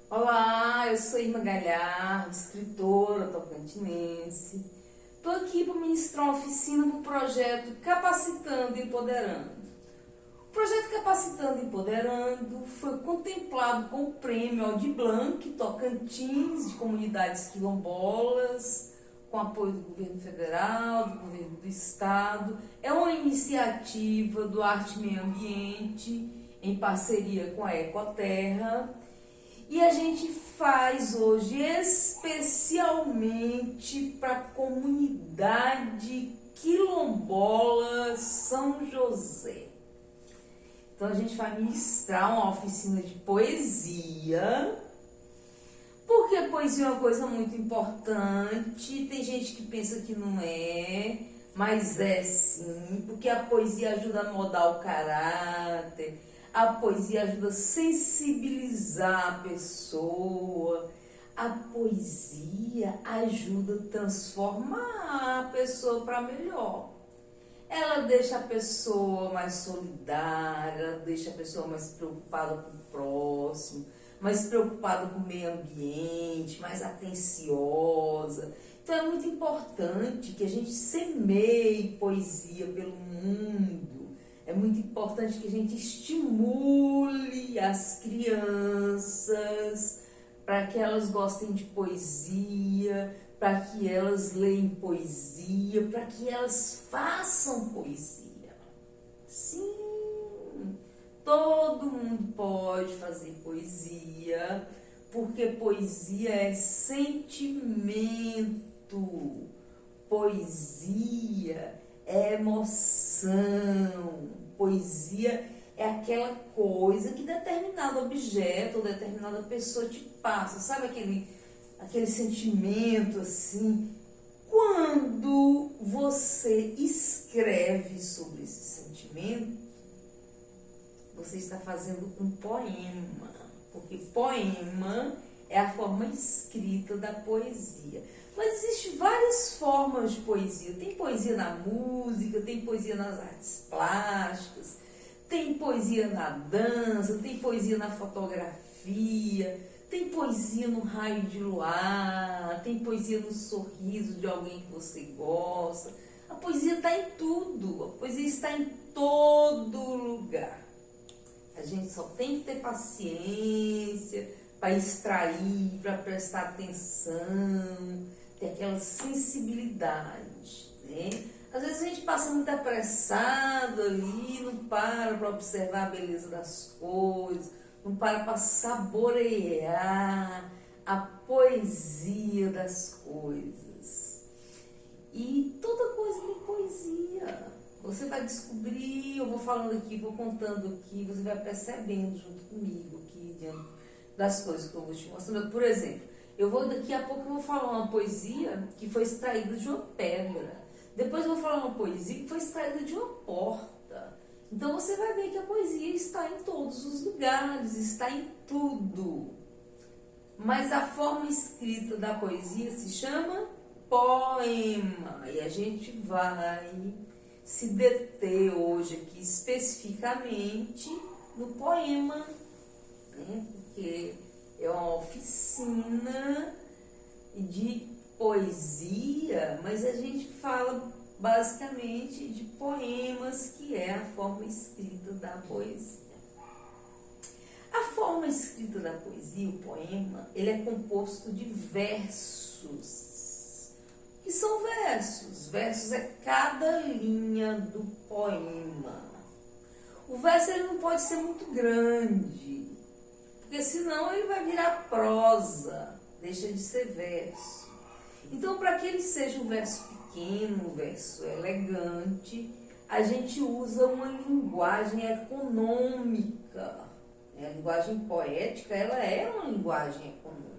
Olá, eu sou Irma Galhardo, escritora tocantinense. Estou aqui para ministrar uma oficina do projeto Capacitando e Empoderando. O projeto Capacitando e Empoderando foi contemplado com o Prêmio Aldir Blanc Tocantins de Comunidades Quilombolas, com apoio do governo federal, do governo do estado. É uma iniciativa do Arte e Meio Ambiente, em parceria com a Ecoterra. E a gente faz hoje especialmente para a comunidade quilombola São José. Então a gente vai ministrar uma oficina de poesia, porque a poesia é uma coisa muito importante. Tem gente que pensa que não é, mas é sim, porque a poesia ajuda a moldar o caráter. A poesia ajuda a sensibilizar a pessoa. A poesia ajuda a transformar a pessoa para melhor. Ela deixa a pessoa mais solidária, ela deixa a pessoa mais preocupada com o próximo, mais preocupada com o meio ambiente, mais atenciosa. Então é muito importante que a gente semeie poesia pelo mundo. É muito importante que a gente estimule as crianças para que elas gostem de poesia, para que elas leiam poesia, para que elas façam poesia. Sim, todo mundo pode fazer poesia, porque poesia é sentimento, poesia é emoção, poesia é aquela coisa que determinado objeto ou determinada pessoa te passa, sabe aquele sentimento assim? Quando você escreve sobre esse sentimento, você está fazendo um poema, porque poema é a forma escrita da poesia. Mas existem várias formas de poesia. Tem poesia na música, tem poesia nas artes plásticas, tem poesia na dança, tem poesia na fotografia, tem poesia no raio de luar, tem poesia no sorriso de alguém que você gosta. A poesia está em tudo, a poesia está em todo lugar. A gente só tem que ter paciência para extrair, para prestar atenção, ter aquela sensibilidade, né? Às vezes a gente passa muito apressado ali, não para observar a beleza das coisas, não para saborear a poesia das coisas. E toda coisa tem poesia. Você vai descobrir, eu vou falando aqui, vou contando aqui, você vai percebendo junto comigo aqui, diante das coisas que eu vou te mostrando. Por exemplo, daqui a pouco eu vou falar uma poesia que foi extraída de uma pedra. Depois eu vou falar uma poesia que foi extraída de uma porta. Então você vai ver que a poesia está em todos os lugares, está em tudo. Mas a forma escrita da poesia se chama poema. E a gente vai se deter hoje aqui especificamente no poema, né? Porque é uma oficina de poesia, mas a gente fala basicamente de poemas, que é a forma escrita da poesia. A forma escrita da poesia, o poema, ele é composto de versos. O que são versos? Versos é cada linha do poema. O verso ele não pode ser muito grande, porque senão ele vai virar prosa, deixa de ser verso. Então, para que ele seja um verso pequeno, um verso elegante, a gente usa uma linguagem econômica. A linguagem poética, ela é uma linguagem econômica.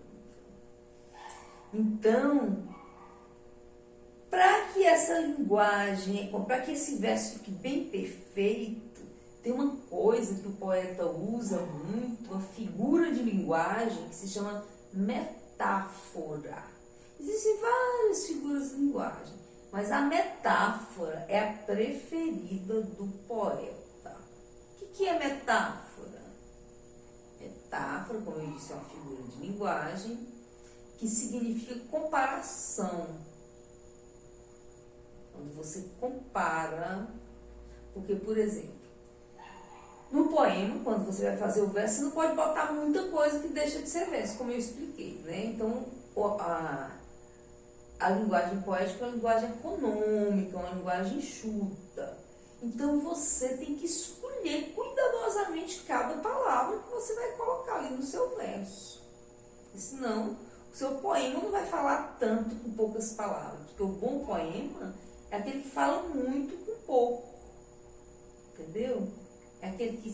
Então, para que essa linguagem, para que esse verso fique bem perfeito, tem uma coisa que o poeta usa muito, uma figura de linguagem que se chama metáfora. Existem várias figuras de linguagem, mas a metáfora é a preferida do poeta. O que é metáfora? metáfora, como eu disse, é uma figura de linguagem que significa comparação. Quando você compara, porque, por exemplo, no poema, quando você vai fazer o verso, você não pode botar muita coisa que deixa de ser verso, como eu expliquei, né? Então, a linguagem poética é uma linguagem econômica, uma linguagem enxuta. Então, você tem que escolher cuidadosamente cada palavra que você vai colocar ali no seu verso. Porque senão, o seu poema não vai falar tanto com poucas palavras. Porque o bom poema é aquele que fala muito com pouco. Entendeu? É aquele que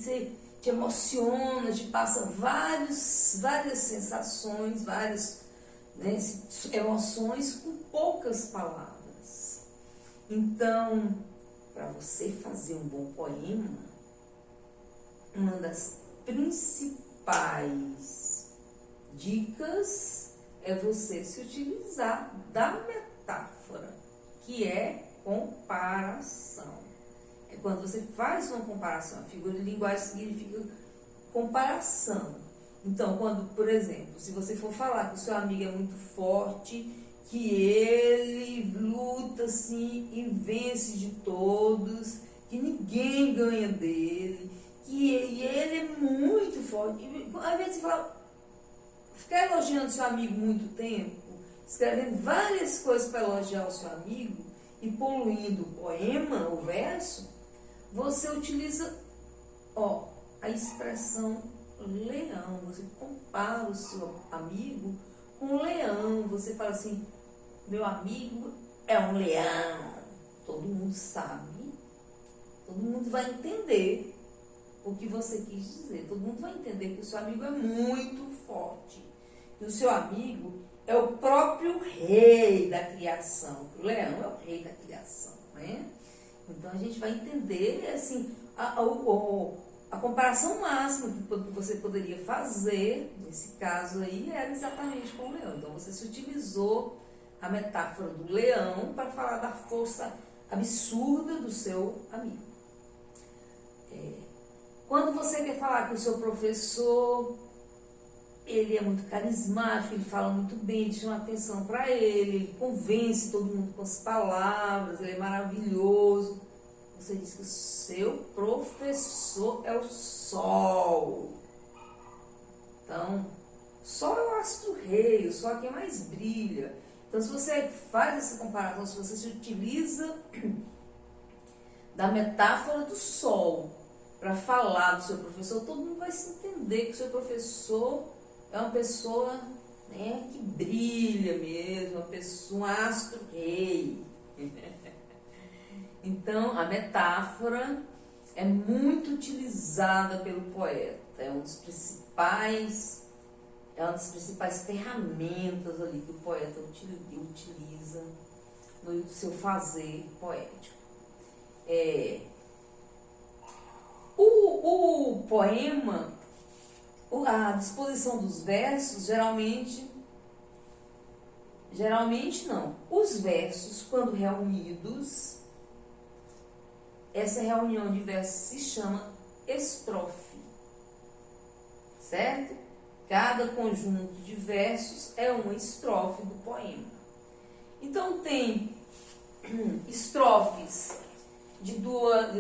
te emociona, te passa várias sensações, várias, né, emoções com poucas palavras. Então, para você fazer um bom poema, uma das principais dicas é você se utilizar da metáfora, que é comparação. É quando você faz uma comparação. A figura de linguagem significa comparação. Então, quando, por exemplo, se você for falar que o seu amigo é muito forte, que ele luta assim e vence de todos, que ninguém ganha dele, que ele é muito forte. E, ao invés de ficar elogiando seu amigo muito tempo, escrevendo várias coisas para elogiar o seu amigo e poluindo o poema, o verso, você utiliza a expressão leão. Você compara o seu amigo com um leão. Você fala assim, meu amigo é um leão. Todo mundo sabe, todo mundo vai entender o que você quis dizer. Todo mundo vai entender que o seu amigo é muito forte. E o seu amigo é o próprio rei da criação. O leão é o rei da criação, né? Então a gente vai entender assim, a comparação máxima que você poderia fazer, nesse caso aí, era exatamente com o leão. Então você se utilizou a metáfora do leão para falar da força absurda do seu amigo. Quando você quer falar que o seu professor, ele é muito carismático, ele fala muito bem, ele chama atenção para ele convence todo mundo com as palavras, ele é maravilhoso. Você diz que o seu professor é o sol. Então, o sol é o astro-rei, o sol é quem mais brilha. Então, se você faz essa comparação, se você se utiliza da metáfora do sol para falar do seu professor, todo mundo vai se entender que o seu professor é uma pessoa, né, que brilha mesmo, um astro-rei. Então, a metáfora é muito utilizada pelo poeta, é uma das principais ferramentas ali que o poeta utiliza no seu fazer poético. O poema, a disposição dos versos, geralmente não. Os versos, quando reunidos, essa reunião de versos se chama estrofe, certo? Cada conjunto de versos é uma estrofe do poema. Então tem estrofes de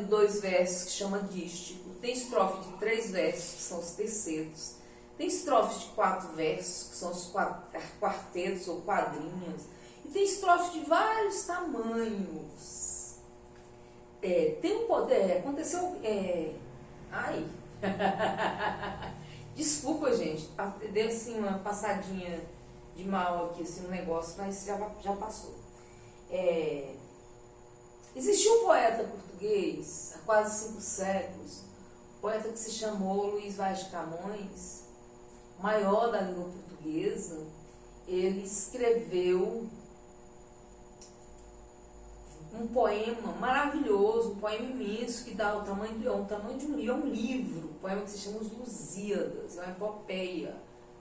dois versos, que chama dístico. Tem estrofe de 3 versos, que são os tercetos. Tem estrofes de 4 versos, que são os quartetos ou quadrinhos. E tem estrofes de vários tamanhos. Tem um poder, aconteceu... Desculpa, gente, deu assim uma passadinha de mal aqui, assim, um negócio, mas já passou. Existiu um poeta português, há quase 5 séculos, um poeta que se chamou Luís Vaz de Camões, maior da língua portuguesa. Ele escreveu um poema maravilhoso, um poema imenso, que dá o tamanho de um livro, um poema que se chama Os Lusíadas, é uma epopeia,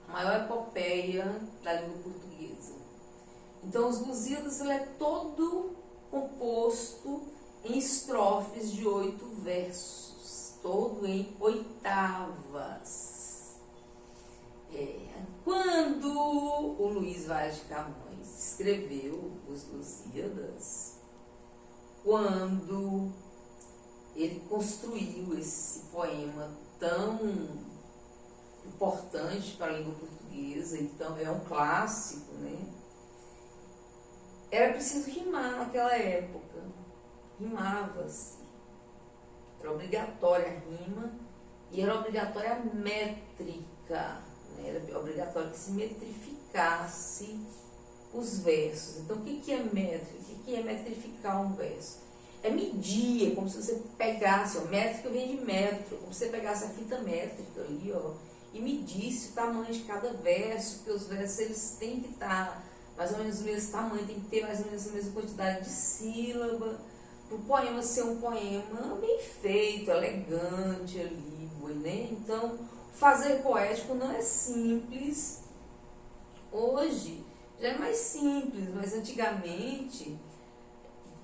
a maior epopeia da língua portuguesa. Então, Os Lusíadas, ele é todo composto em estrofes de 8 versos, todo em oitavas. o Luiz Vaz de Camões escreveu Os Lusíadas, quando ele construiu esse poema tão importante para a língua portuguesa, então é um clássico, né? Era preciso rimar naquela época, rimava-se, era obrigatória a rima e era obrigatória a métrica, né? Era obrigatório que se metrificasse os versos. Então, o que é métrica? O que é metrificar um verso? É medir, é como se você pegasse, ó, métrica vem de metro, como se você pegasse a fita métrica ali, ó, e medisse o tamanho de cada verso, porque os versos eles têm que estar mais ou menos o mesmo tamanho, tem que ter mais ou menos a mesma quantidade de sílaba, para o poema ser um poema bem feito, elegante ali, né? Então, fazer poético não é simples. Hoje já é mais simples, mas antigamente,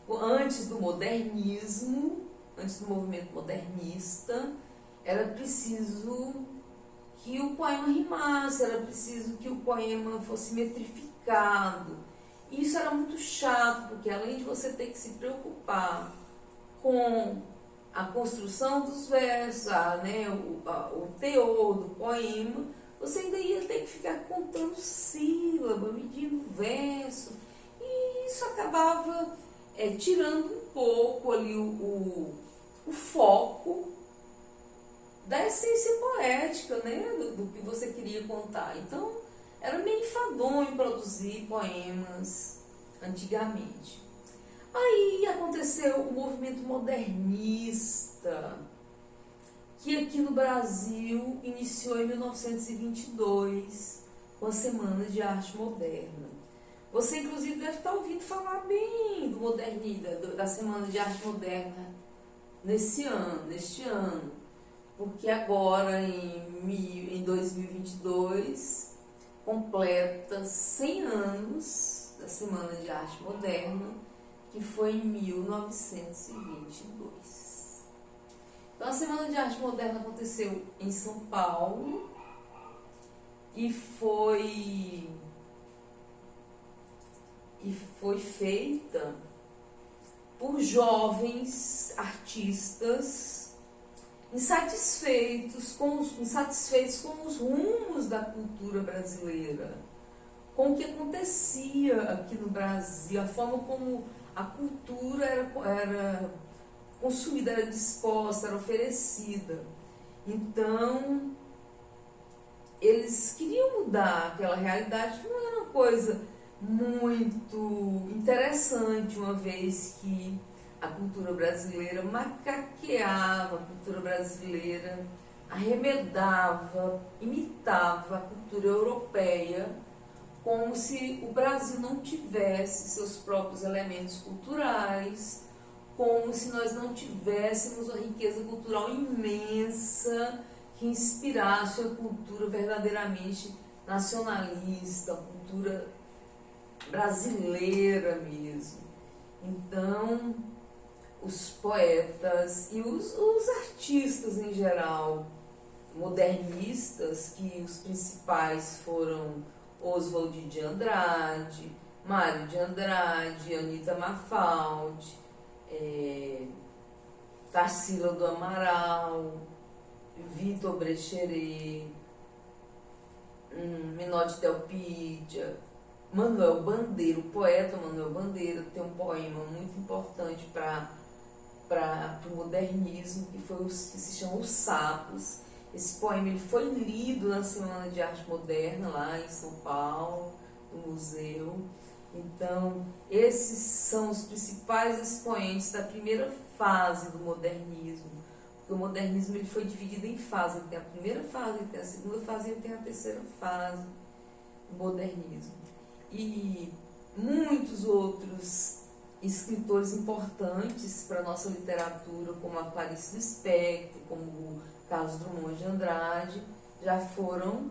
antes do modernismo, antes do movimento modernista, era preciso que o poema rimasse, era preciso que o poema fosse metrificado. E isso era muito chato, porque além de você ter que se preocupar com a construção dos versos, né, o teor do poema, você ainda ia ter que ficar contando sílaba, medindo verso, e isso acabava tirando um pouco ali o foco da essência poética, né, do que você queria contar. Então, era meio enfadonho produzir poemas antigamente. Aí aconteceu o movimento modernista, que aqui no Brasil iniciou em 1922, com a Semana de Arte Moderna. Você, inclusive, deve estar ouvindo falar bem do modernismo, da Semana de Arte Moderna neste ano, porque agora, em 2022, completa 100 anos da Semana de Arte Moderna, que foi em 1922. Então, a Semana de Arte Moderna aconteceu em São Paulo e foi feita por jovens artistas insatisfeitos com os rumos da cultura brasileira, com o que acontecia aqui no Brasil, a forma como a cultura era consumida, era disposta, era oferecida. Então, eles queriam mudar aquela realidade, que não era uma coisa muito interessante, uma vez que a cultura brasileira macaqueava, a cultura brasileira arremedava, imitava a cultura europeia, como se o Brasil não tivesse seus próprios elementos culturais, como se nós não tivéssemos uma riqueza cultural imensa que inspirasse a cultura verdadeiramente nacionalista, a cultura brasileira mesmo. Então, os poetas e os artistas em geral, modernistas, que os principais foram Oswald de Andrade, Mário de Andrade, Anita Mafaldi, Tarsila do Amaral, Vitor Brecheret, Menotti Delpidia, Manuel Bandeira, o poeta Manuel Bandeira tem um poema muito importante para o modernismo, que se chama Os Sapos. Esse poema ele foi lido na Semana de Arte Moderna, lá em São Paulo, no museu. Então, esses são os principais expoentes da primeira fase do modernismo. Porque o modernismo ele foi dividido em fases. Ele tem a primeira fase, ele tem a segunda fase e ele tem a terceira fase do modernismo. E muitos outros escritores importantes para a nossa literatura, como a Clarice Lispector, como o Carlos Drummond de Andrade, já foram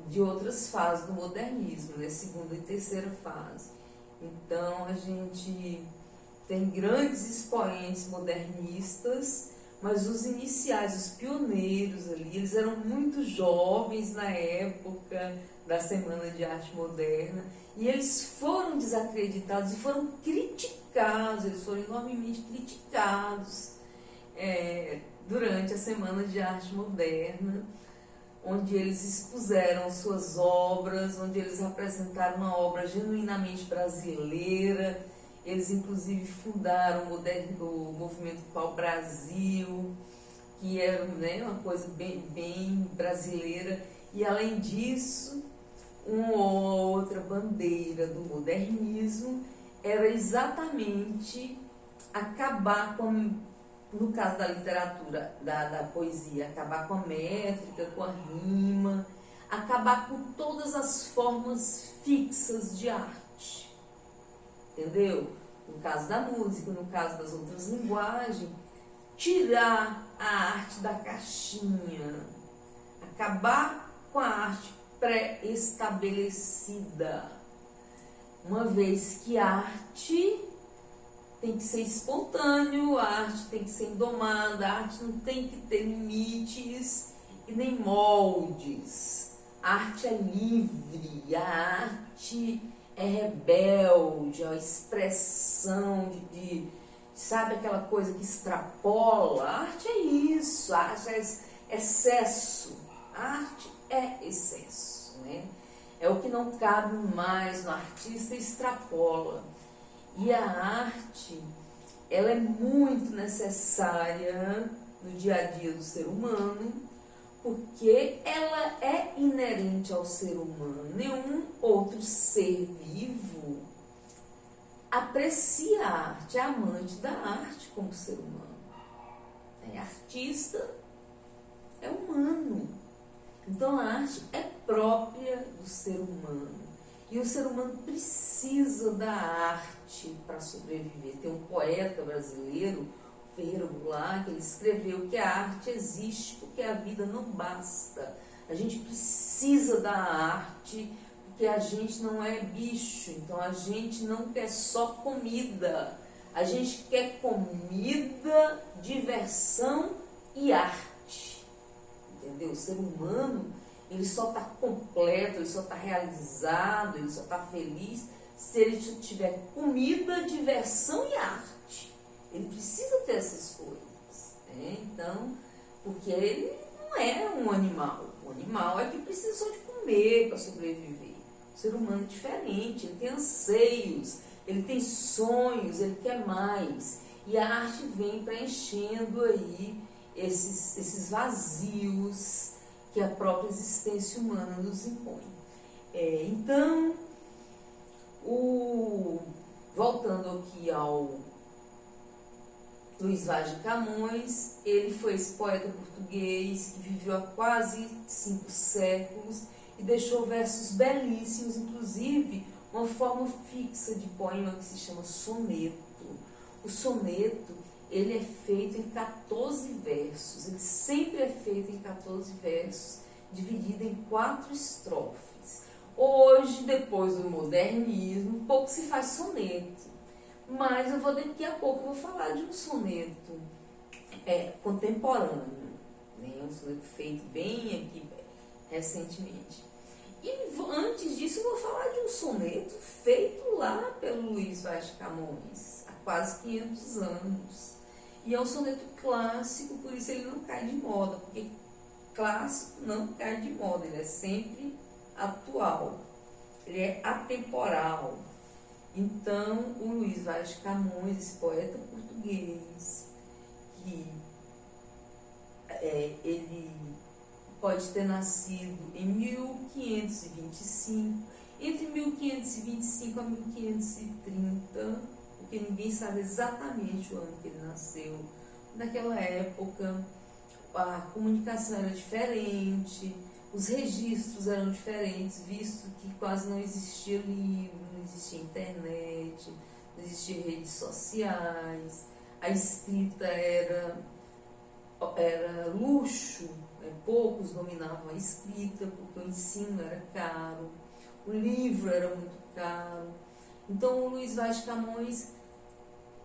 de outras fases do modernismo, né? Segunda e terceira fase. Então, a gente tem grandes expoentes modernistas, mas os iniciais, os pioneiros ali, eles eram muito jovens na época da Semana de Arte Moderna, e eles foram desacreditados e foram criticados, eles foram enormemente criticados durante a Semana de Arte Moderna, onde eles expuseram suas obras, onde eles apresentaram uma obra genuinamente brasileira. Eles inclusive fundaram o movimento Pau-Brasil, que era, né, uma coisa bem brasileira, e além disso, uma outra bandeira do modernismo era exatamente acabar com, no caso da literatura, da poesia, acabar com a métrica, com a rima, acabar com todas as formas fixas de arte, entendeu? No caso da música, no caso das outras linguagens, tirar a arte da caixinha, acabar com a arte pré-estabelecida, uma vez que a arte tem que ser espontâneo, a arte tem que ser indomada, a arte não tem que ter limites e nem moldes. A arte é livre, a arte é rebelde, é a expressão de sabe aquela coisa que extrapola? A arte é isso, a arte é excesso, a arte é excesso, né? É o que não cabe mais no artista, extrapola. E a arte, ela é muito necessária no dia a dia do ser humano, porque ela é inerente ao ser humano. Nenhum outro ser vivo aprecia a arte, é amante da arte como ser humano. É artista, é humano. Então a arte é própria do ser humano. E o ser humano precisa da arte para sobreviver. Tem um poeta brasileiro, Ferreira Goulart, que ele escreveu que a arte existe porque a vida não basta. A gente precisa da arte porque a gente não é bicho, então a gente não quer só comida. A gente quer comida, diversão e arte. Entendeu? O ser humano, ele só está completo, ele só está realizado, ele só está feliz se ele tiver comida, diversão e arte. Ele precisa ter essas coisas, né? Então, porque ele não é um animal. O animal é que precisa só de comer para sobreviver. O ser humano é diferente, ele tem anseios, ele tem sonhos, ele quer mais. E a arte vem preenchendo aí esses vazios que a própria existência humana nos impõe. Então, voltando aqui ao Luiz Vaz de Camões, ele foi esse poeta português que viveu há quase 5 séculos e deixou versos belíssimos, inclusive uma forma fixa de poema que se chama soneto. O soneto, ele é feito em 14 versos, ele sempre é feito em 14 versos, dividido em 4 estrofes. Hoje, depois do modernismo, pouco se faz soneto, mas daqui a pouco eu vou falar de um soneto contemporâneo, né? Um soneto feito bem aqui recentemente. E antes disso eu vou falar de um soneto feito lá pelo Luiz Vaz de Camões, há quase 500 anos. E é um soneto clássico, por isso ele não cai de moda, porque clássico não cai de moda, ele é sempre atual, ele é atemporal. Então, o Luiz Vaz de Camões, esse poeta português, que ele pode ter nascido em 1525, entre 1525 a 1530, porque ninguém sabe exatamente o ano que ele nasceu. Naquela época, a comunicação era diferente, os registros eram diferentes, visto que quase não existia livro, não existia internet, não existia redes sociais, a escrita era luxo, né? Poucos dominavam a escrita, porque o ensino era caro, o livro era muito caro. Então, o Luiz Vaz de Camões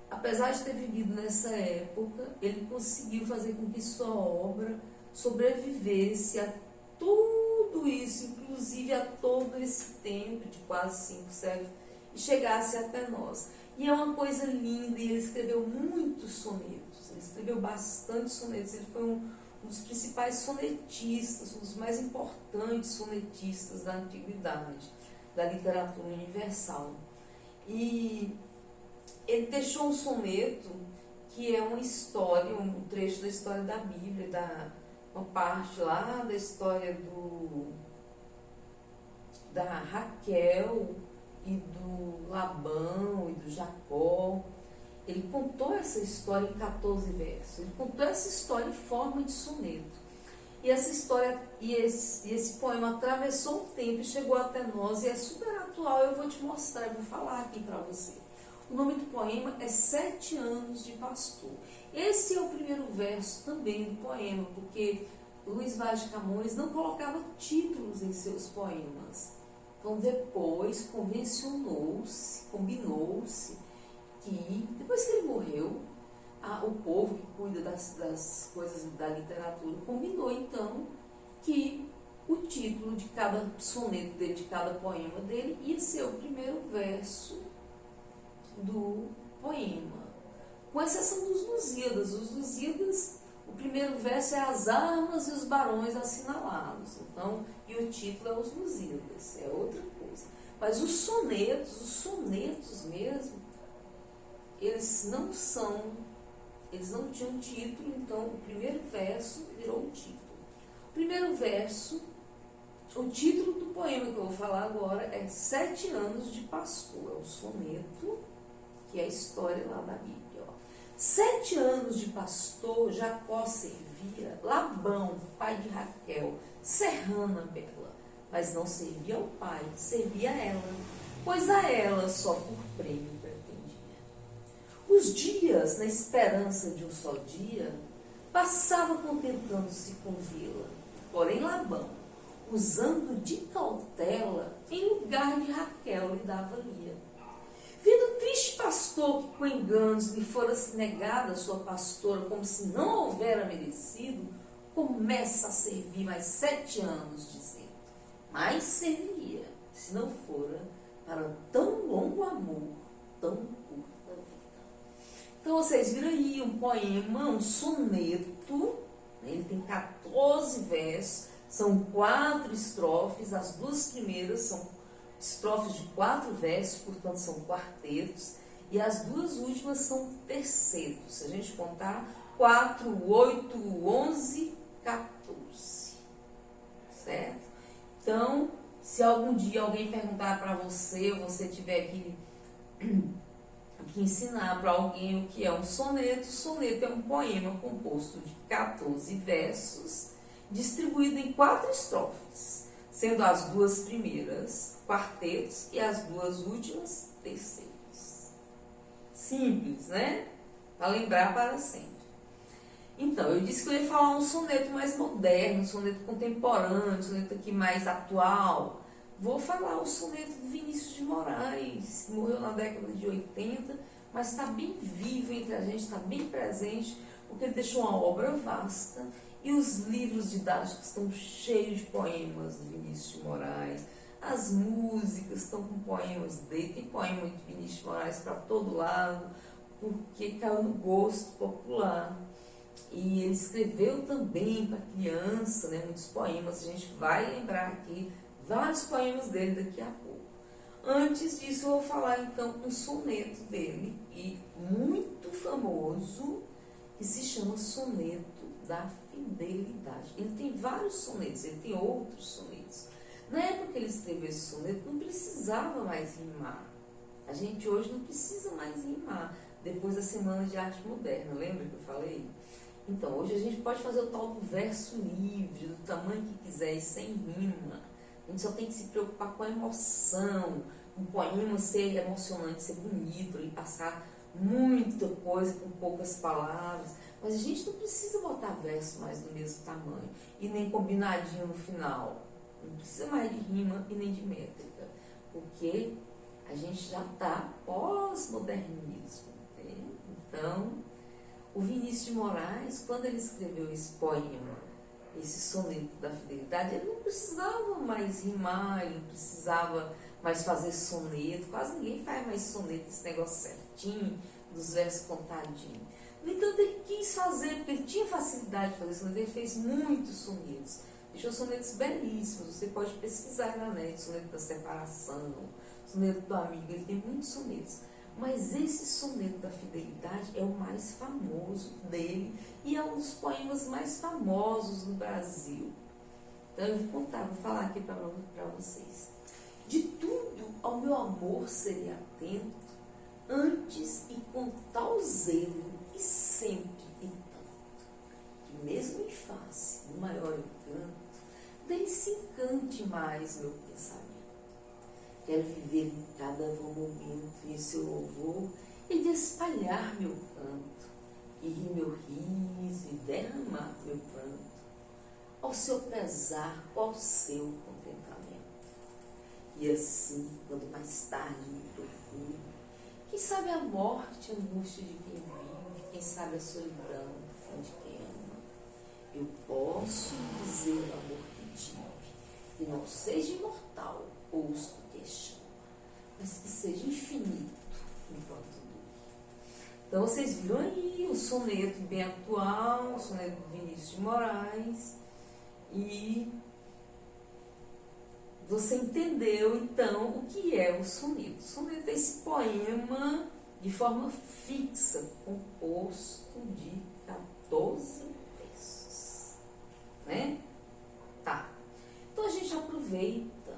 apesar de ter vivido nessa época, ele conseguiu fazer com que sua obra sobrevivesse a tudo isso, inclusive a todo esse tempo de quase 5 séculos, e chegasse até nós. E é uma coisa linda, e ele escreveu muitos sonetos, ele escreveu bastante sonetos, ele foi um dos principais sonetistas, um dos mais importantes sonetistas da antiguidade, da literatura universal. E ele deixou um soneto que é uma história, um trecho da história da Bíblia, uma parte lá da história da Raquel e do Labão e do Jacó. Ele contou essa história em 14 versos. Ele contou essa história em forma de soneto. E essa história, esse poema atravessou o tempo e chegou até nós, e é super atual. Eu vou te mostrar, eu vou falar aqui para você. O nome do poema é 7 anos de pastor. Esse é o primeiro verso também do poema, porque Luiz Vaz de Camões não colocava títulos em seus poemas. Então depois combinou-se que, depois que ele morreu, o povo que cuida das coisas da literatura combinou então que o título de cada soneto dele, de cada poema dele, ia ser o primeiro verso do poema, com exceção dos Lusíadas. Os Lusíadas, o primeiro verso é as armas e os barões assinalados, então, e o título é os Lusíadas, é outra coisa. Mas os sonetos mesmo, eles não tinham título, então o primeiro verso virou o título. O primeiro verso, o título do poema que eu vou falar agora é 7 anos de pastor, é o soneto, que é a história lá da Bíblia. 7 anos de pastor, Jacó servia Labão, pai de Raquel, serrana bela, mas não servia ao pai, servia a ela, pois a ela só por prêmio pretendia. Os dias, na esperança de um só dia, passava contentando-se com vê-la, porém Labão, usando de cautela, em lugar de Raquel lhe dava Lia. Vendo o triste pastor que com enganos lhe fora negada sua pastora, como se não houvera merecido, começa a servir mais 7 anos, dizendo, mas serviria, se não fora para tão longo amor, tão curta vida. Então vocês viram aí um poema, um soneto, né? Ele tem 14 versos, são 4 estrofes, as 2 primeiras são estrofes de 4 versos, portanto são quartetos, e as 2 últimas são tercetos. Se a gente contar, 4, 8, 11, 14. Certo? Então, se algum dia alguém perguntar para você, ou você tiver que ensinar para alguém o que é um soneto, soneto é um poema composto de 14 versos, distribuído em 4 estrofes, sendo as 2 primeiras quartetos e as 2 últimas terceiros. Simples, né? Para lembrar para sempre. Então, eu disse que eu ia falar um soneto mais moderno, um soneto contemporâneo, um soneto aqui mais atual. Vou falar o soneto do Vinícius de Moraes, que morreu na década de 80, mas está bem vivo entre a gente, está bem presente, porque ele deixou uma obra vasta. E os livros didáticos estão cheios de poemas do Vinícius de Moraes. As músicas estão com poemas dele. Tem poema de Vinícius de Moraes para todo lado, porque caiu no gosto popular. E ele escreveu também para criança, né, muitos poemas. A gente vai lembrar aqui vários poemas dele daqui a pouco. Antes disso, eu vou falar então um soneto dele, e muito famoso, que se chama Soneto da Fidelidade. Ele tem vários sonetos, ele tem outros sonetos. Na época que ele escreveu esse soneto, não precisava mais rimar. A gente hoje não precisa mais rimar, depois da Semana de Arte Moderna, lembra que eu falei? Então, hoje a gente pode fazer o tal do verso livre, do tamanho que quiser e sem rima. A gente só tem que se preocupar com a emoção, um poema ser emocionante, ser bonito, e passar muita coisa com poucas palavras. Mas a gente não precisa botar verso mais do mesmo tamanho e nem combinadinho no final. Não precisa mais de rima e nem de métrica, porque a gente já está pós-modernismo, entende? Então, o Vinícius de Moraes, quando ele escreveu esse poema, esse soneto da fidelidade, ele não precisava mais rimar, ele não precisava mais fazer soneto, quase ninguém faz mais soneto, esse negócio certinho, dos versos contadinhos. No entanto, ele quis fazer, porque ele tinha facilidade de fazer soneto, ele fez muitos sonetos, deixou sonetos belíssimos, você pode pesquisar na net, soneto da separação, soneto do amigo, ele tem muitos sonetos. Mas esse soneto da fidelidade é o mais famoso dele e é um dos poemas mais famosos do Brasil. Então eu vou contar, vou falar aqui para vocês. De tudo ao meu amor serei atento, antes e com tal zelo, e sempre e tanto, que mesmo em face do maior encanto, dele se encante mais meu pensamento. Quero viver em cada momento em seu louvor e de espalhar meu canto, e rir meu riso e derramar meu pranto, ao seu pesar, ao seu contentamento. E assim, quando mais tarde me procuro, quem sabe a morte, a angústia de quem vive, quem sabe a solidão, o fim de quem ama, eu posso dizer o amor que tive, e não seja imortal, posto que chama, mas que seja infinito enquanto dure. Então vocês viram aí o soneto bem atual, o soneto do Vinícius de Moraes, e você entendeu então o que é o soneto. O soneto é esse poema de forma fixa, composto de 14 versos, né? Tá. Então a gente aproveita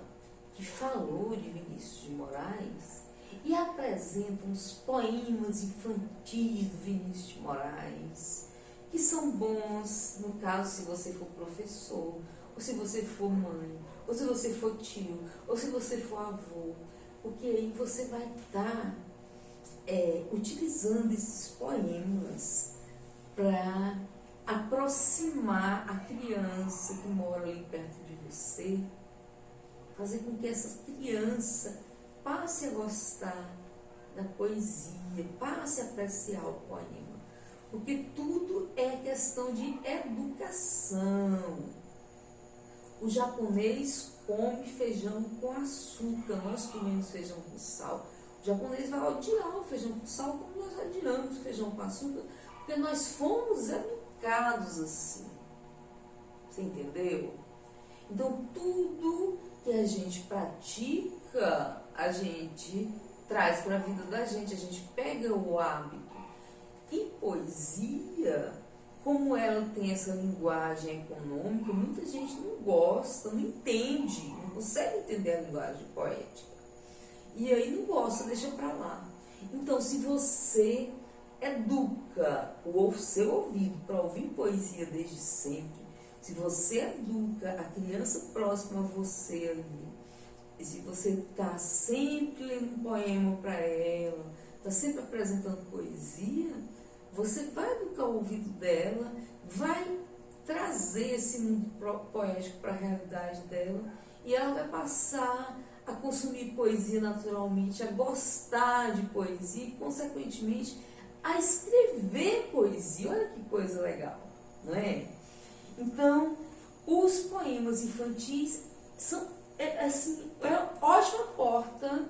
que falou de Vinícius de Moraes e apresenta uns poemas infantis do Vinícius de Moraes, que são bons, no caso, se você for professor, ou se você for mãe, ou se você for tio, ou se você for avô, porque aí você vai estar utilizando esses poemas para aproximar a criança que mora ali perto de você, fazer com que essa criança passe a gostar da poesia, passe a apreciar o poema. Porque tudo é questão de educação. O japonês come feijão com açúcar, nós comemos feijão com sal. O japonês vai odiar o feijão com sal como nós odiamos o feijão com açúcar, porque nós fomos educados assim. Você entendeu? Então, tudo que a gente pratica, a gente traz para a vida da gente, a gente pega o hábito. E poesia, como ela tem essa linguagem econômica, muita gente não gosta, não entende, não consegue entender a linguagem poética. E aí não gosta, deixa para lá. Então, se você educa o seu ouvido para ouvir poesia desde sempre, se você educa a criança próxima a você ali, e se você está sempre lendo um poema para ela, está sempre apresentando poesia, você vai educar o ouvido dela, vai trazer esse mundo poético para a realidade dela, e ela vai passar a consumir poesia naturalmente, a gostar de poesia e, consequentemente, a escrever poesia. Olha que coisa legal, não é? Então, os poemas infantis são uma ótima porta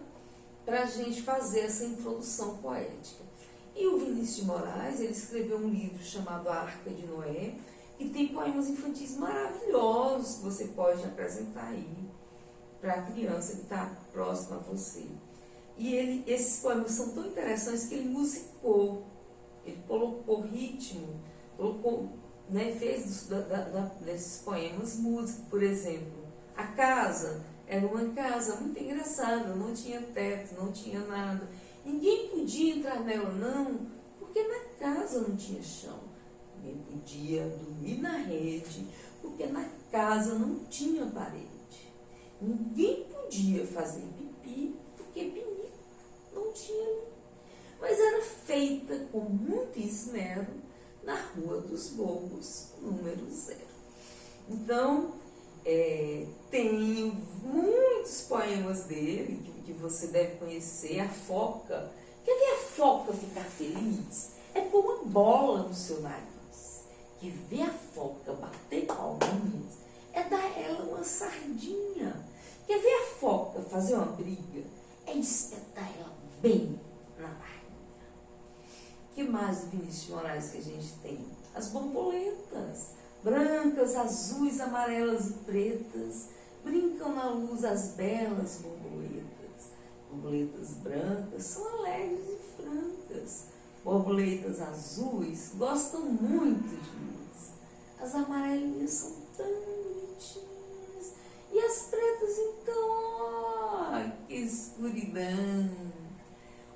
para a gente fazer essa introdução poética. E o Vinícius de Moraes, ele escreveu um livro chamado A Arca de Noé, que tem poemas infantis maravilhosos que você pode apresentar aí para a criança que está próxima a você. E esses poemas são tão interessantes que ele musicou, ele colocou ritmo, fez desses poemas música. Por exemplo, a casa era uma casa muito engraçada, não tinha teto, não tinha nada. Ninguém podia entrar nela, não, porque na casa não tinha chão. Ninguém podia dormir na rede, porque na casa não tinha parede. Ninguém podia fazer pipi, porque pinico não tinha ali. Mas era feita com muito esmero na Rua dos Bobos, número 0. Então, tem muitos poemas dele que você deve conhecer. A foca. O que é a foca ficar feliz? é pôr uma bola no seu nariz. Que ver a foca bater palminhas é dar a ela uma sardinha. Quer ver a foca fazer uma briga? É espetar ela bem na barriga. O que mais, Vinícius de Moraes, que a gente tem? As borboletas, brancas, azuis, amarelas e pretas, brincam na luz as belas borboletas. Borboletas brancas são alegres e francas. Borboletas azuis gostam muito de luz. As amarelinhas são tão bonitinhas. E as pretas, então, que escuridão.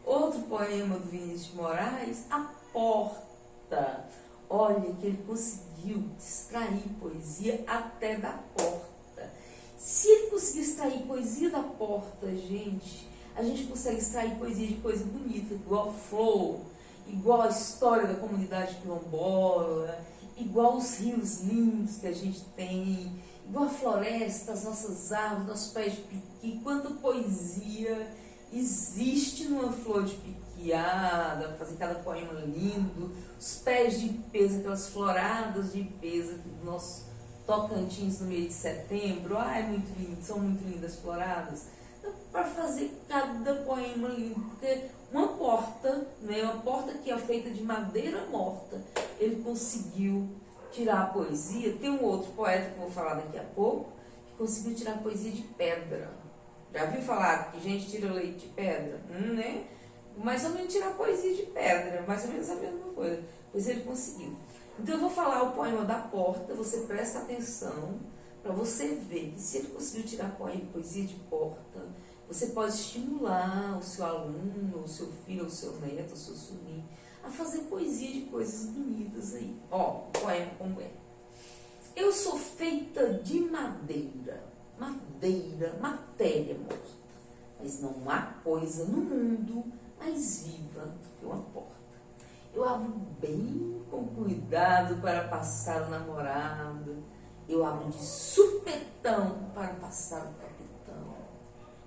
Outro poema do Vinícius de Moraes, A Porta. Olha que ele conseguiu extrair poesia até da porta. Se ele conseguir extrair poesia da porta, a gente consegue extrair poesia de coisa bonita, igual flor, igual a história da comunidade quilombola, igual os rios lindos que a gente tem, igual a floresta, as nossas árvores, nossos pés de piqui. Quanta poesia existe numa flor de piquiada, fazer cada poema lindo, os pés de ipês, aquelas floradas de ipês aqui do nosso Tocantins no mês de setembro. É muito lindo, são muito lindas as floradas. Para fazer cada poema lindo, porque uma porta, né, uma porta que é feita de madeira morta, ele conseguiu tirar a poesia. Tem um outro poeta que eu vou falar daqui a pouco, que conseguiu tirar a poesia de pedra. Já viu falar que gente tira leite de pedra? Né? Mais ou menos tirar a poesia de pedra, mais ou menos a mesma coisa. Pois ele conseguiu. Então eu vou falar o poema da porta, você presta atenção, para você ver que se ele conseguiu tirar poesia de porta, você pode estimular o seu aluno, o seu filho, o seu neto, o seu sobrinho, a fazer poesia de coisas bonitas aí. Ó, o poema como é. Eu sou feita de madeira, matéria morta, mas não há coisa no mundo mais viva do que uma porta. Eu abro bem com cuidado para passar o namorado, eu abro de supetão para passar o capitão,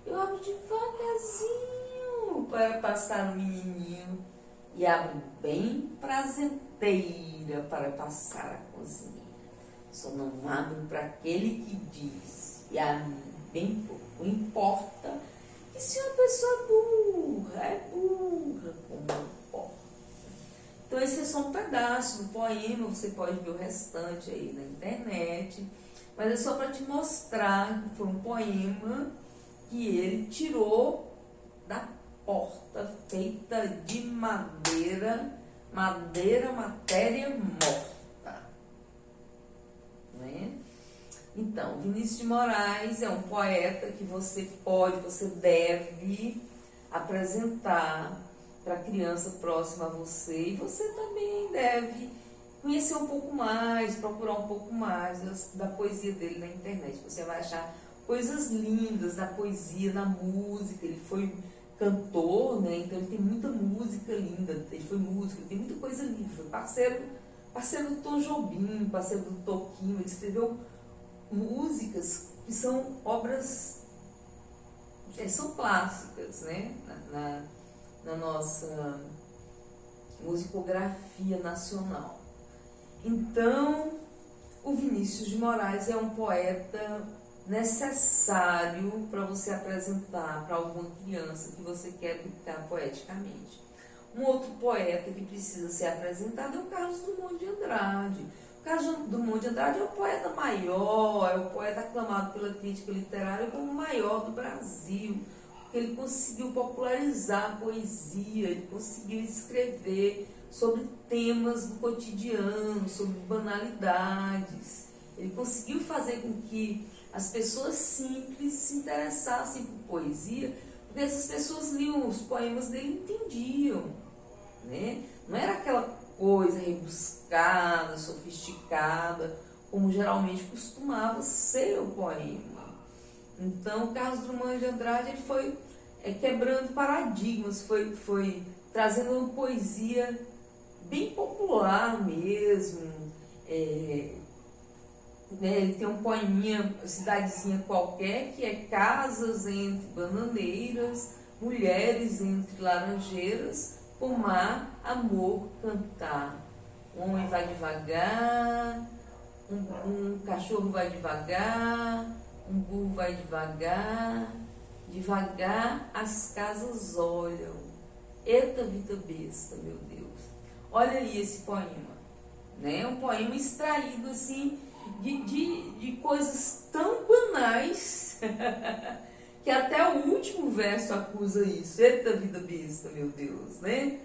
eu abro devagarzinho para passar o menininho e abro bem prazenteira para passar a cozinheira. Só não abro para aquele que diz, e a mim bem pouco importa, que se uma pessoa burra, é burra como importa. Então esse é só um pedaço do poema, você pode ver o restante aí na internet, mas é só para te mostrar que foi um poema que ele tirou da porta, feita de matéria morta. Né? Então, Vinícius de Moraes é um poeta que você deve apresentar para a criança próxima a você, e você também deve conhecer um pouco mais, procurar um pouco mais da poesia dele na internet. Você vai achar coisas lindas da poesia, na música. Ele foi cantor, né? Então ele tem muita música linda, ele foi músico, ele tem muita coisa linda. Foi parceiro do Tom Jobim, parceiro do Toquinho. Ele escreveu músicas que são obras, são clássicas, né? Na nossa musicografia nacional. Então, o Vinícius de Moraes é um poeta necessário para você apresentar para alguma criança que você quer educar poeticamente. Um outro poeta que precisa ser apresentado é o Carlos Drummond de Andrade. O Carlos Drummond de Andrade é o poeta maior, é o poeta aclamado pela crítica literária como o maior do Brasil, porque ele conseguiu popularizar a poesia, ele conseguiu escrever sobre temas do cotidiano, sobre banalidades. Ele conseguiu fazer com que as pessoas simples se interessassem por poesia, porque essas pessoas liam os poemas dele e entendiam, né? Não era aquela coisa rebuscada, sofisticada, como geralmente costumava ser o poema. Então, Carlos Drummond de Andrade ele foi quebrando paradigmas, foi trazendo uma poesia bem popular mesmo. Ele tem um poeminha, cidadezinha qualquer, que é casas entre bananeiras, mulheres entre laranjeiras, pomar, amor, cantar. Um homem vai devagar, um cachorro vai devagar, um burro vai devagar, devagar as casas olham. Eita vida besta, meu Deus. Olha aí esse poema, né? Um poema extraído assim de coisas tão banais que até o último verso acusa isso. Eita vida besta, meu Deus, né?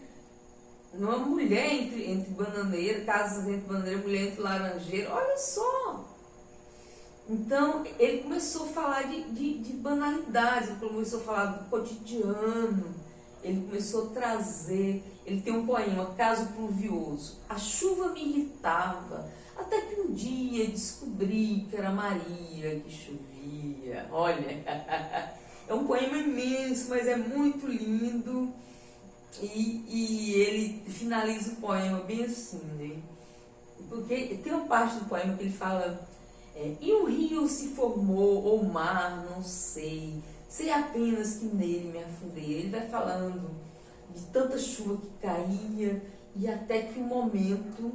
Uma mulher entre bananeira, casas entre bananeira, mulher entre laranjeira, olha só. Então, ele começou a falar de banalidades, ele começou a falar do cotidiano, ele começou a trazer, ele tem um poema, Caso Pluvioso. A chuva me irritava, até que um dia descobri que era Maria que chovia. Olha, é um poema imenso, mas é muito lindo. E ele finaliza o poema bem assim, né? Porque tem uma parte do poema que ele fala: e o rio se formou, ou o mar, não sei apenas que nele me afundei. Ele vai falando de tanta chuva que caía, e até que um momento,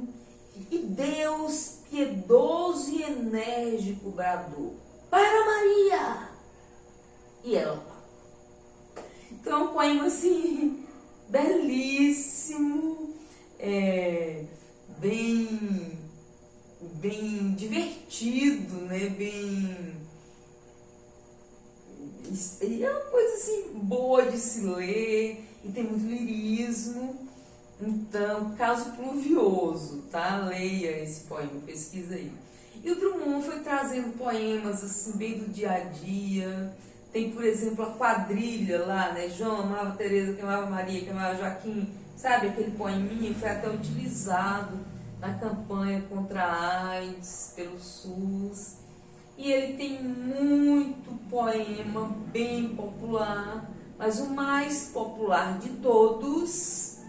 e Deus, piedoso e enérgico, bradou: para Maria! E ela parou. Então é um poema assim, belíssimo, bem divertido, né? É uma coisa assim boa de se ler, e tem muito lirismo. Então, Caso Pluvioso, tá? Leia esse poema, pesquisa aí. E o Drummond foi trazendo poemas assim bem do dia a dia. Tem, por exemplo, a quadrilha lá, né? João amava Teresa, que amava Maria, que amava Joaquim. Sabe, aquele poeminha foi até utilizado na campanha contra a AIDS pelo SUS. E ele tem muito poema bem popular, mas o mais popular de todos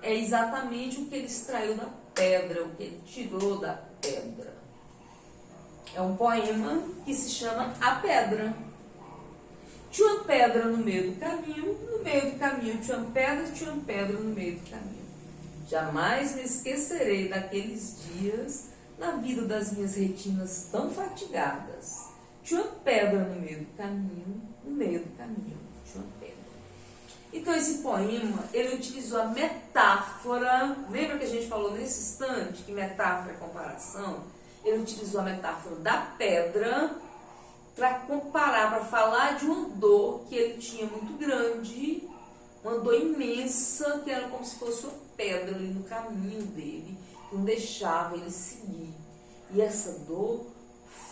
é exatamente o que ele extraiu da pedra, o que ele tirou da pedra. É um poema que se chama A Pedra. Tinha uma pedra no meio do caminho tinha uma pedra no meio do caminho. Jamais me esquecerei daqueles dias na vida das minhas retinas tão fatigadas. Tinha uma pedra no meio do caminho tinha uma pedra. Então esse poema, ele utilizou a metáfora, lembra que a gente falou nesse instante que metáfora é comparação? Ele utilizou a metáfora da pedra para comparar, para falar de uma dor que ele tinha muito grande, uma dor imensa, que era como se fosse uma pedra ali no caminho dele, que não deixava ele seguir. E essa dor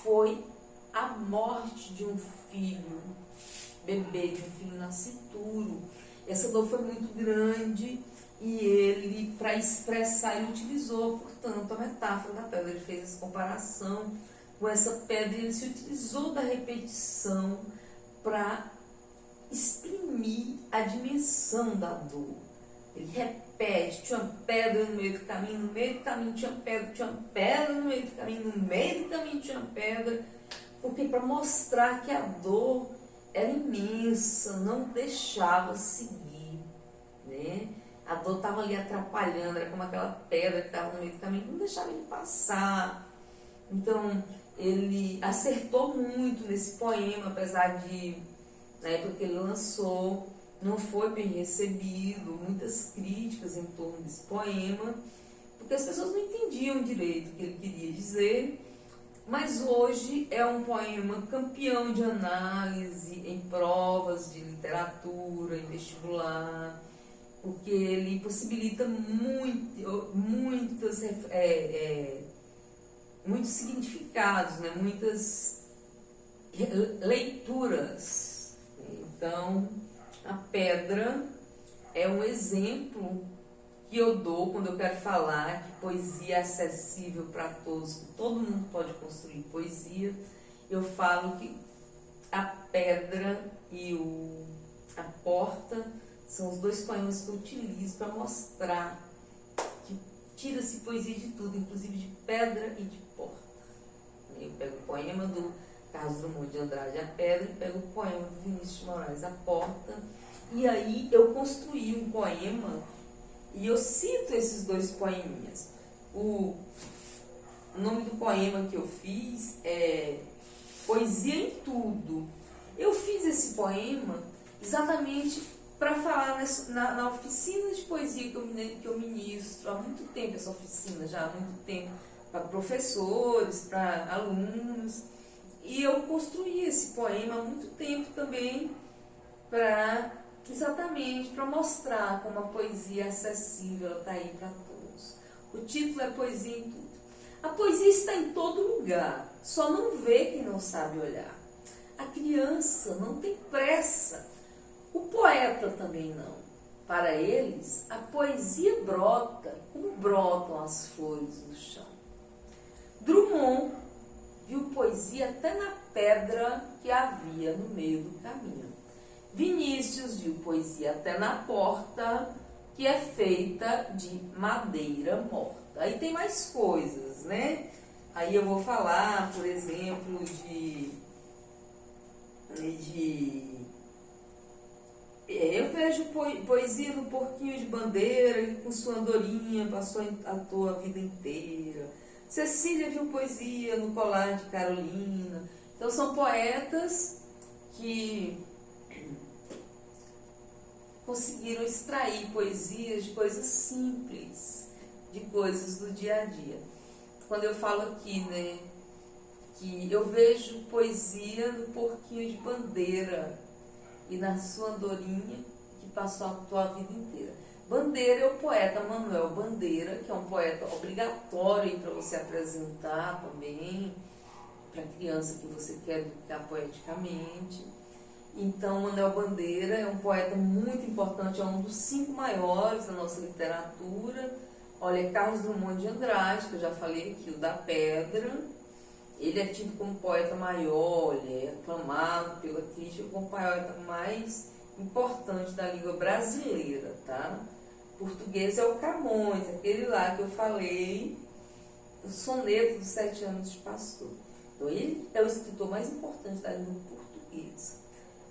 foi a morte de um filho, bebê, de um filho nascituro. Essa dor foi muito grande e ele, para expressar, ele utilizou, portanto, a metáfora da pedra. Ele fez essa comparação com essa pedra e ele se utilizou da repetição para exprimir a dimensão da dor. Ele repete: tinha uma pedra no meio do caminho, no meio do caminho tinha uma pedra, tinha uma pedra no meio do caminho, no meio do caminho tinha uma pedra, porque para mostrar que a dor era imensa, não deixava seguir, né? A dor estava ali atrapalhando, era como aquela pedra que estava no meio do caminho, não deixava ele passar. Então, ele acertou muito nesse poema, apesar de, na época que ele lançou, não foi bem recebido, muitas críticas em torno desse poema, porque as pessoas não entendiam direito o que ele queria dizer. Mas hoje é um poema campeão de análise em provas de literatura, em vestibular, porque ele possibilita muitos significados, né? Muitas leituras. Então, a pedra é um exemplo que eu dou quando eu quero falar que poesia é acessível para todos, que todo mundo pode construir poesia. Eu falo que a pedra e a porta são os dois poemas que eu utilizo para mostrar que tira-se poesia de tudo, inclusive de pedra e de porta. Eu pego o poema do Carlos Drummond de Andrade, A Pedra, e pego o poema do Vinícius de Moraes, A Porta, E aí eu construí um poema e eu cito esses dois poeminhas. O nome do poema que eu fiz é Poesia em Tudo. Eu fiz esse poema exatamente para falar na oficina de poesia que eu ministro há muito tempo, essa oficina já há muito tempo, para professores, para alunos. E eu construí esse poema há muito tempo também, exatamente para mostrar como a poesia é acessível, está aí para todos. O título é Poesia em Tudo. A poesia está em todo lugar, só não vê quem não sabe olhar. A criança não tem pressa, o poeta também não. Para eles, a poesia brota como brotam as flores do chão. Drummond viu poesia até na pedra que havia no meio do caminho. Vinícius viu poesia até na porta que é feita de madeira morta. Aí tem mais coisas, né? Aí eu vou falar, por exemplo, eu vejo poesia no porquinho de bandeira, que com sua andorinha passou a tua vida inteira. Cecília viu poesia no colar de Carolina. Então são poetas que conseguiram extrair poesias de coisas simples, de coisas do dia a dia. Quando eu falo aqui, né, que eu vejo poesia no porquinho de bandeira e na sua andorinha que passou a tua vida inteira. Bandeira é o poeta Manuel Bandeira, que é um poeta obrigatório para você apresentar também para a criança que você quer educar poeticamente. Então, Manuel Bandeira é um poeta muito importante, é um dos 5 maiores da nossa literatura. Olha, Carlos Drummond de Andrade, que eu já falei aqui, o da Pedra. Ele é tido como poeta maior, ele é aclamado pela crítica como o poeta mais importante da língua brasileira, tá? O português é o Camões, aquele lá que eu falei, o soneto dos 7 anos de pastor. Então, ele é o escritor mais importante da língua portuguesa.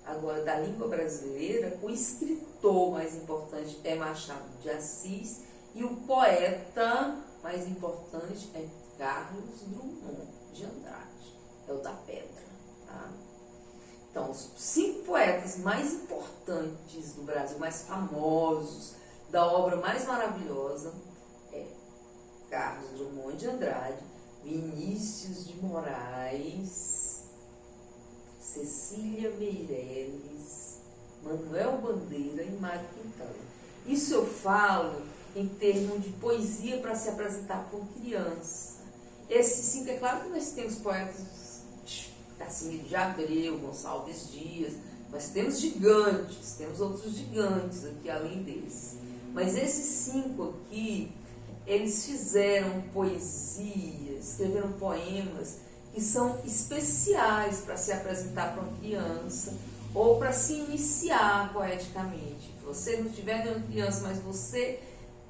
Agora, da língua brasileira, o escritor mais importante é Machado de Assis e o poeta mais importante é Carlos Drummond de Andrade, é o da Pedra. Tá? Então, os 5 poetas mais importantes do Brasil, mais famosos, da obra mais maravilhosa, é Carlos Drummond de Andrade, Vinícius de Moraes, Cecília Meirelles, Manuel Bandeira e Mário Quintana. Isso eu falo em termos de poesia para se apresentar para uma criança. Esses 5, é claro que nós temos poetas assim, de Abreu, Gonçalves Dias, nós temos gigantes, temos outros gigantes aqui além deles. Mas esses 5 aqui, eles fizeram poesia, escreveram poemas que são especiais para se apresentar para uma criança ou para se iniciar poeticamente. Se você não tiver nenhuma criança, mas você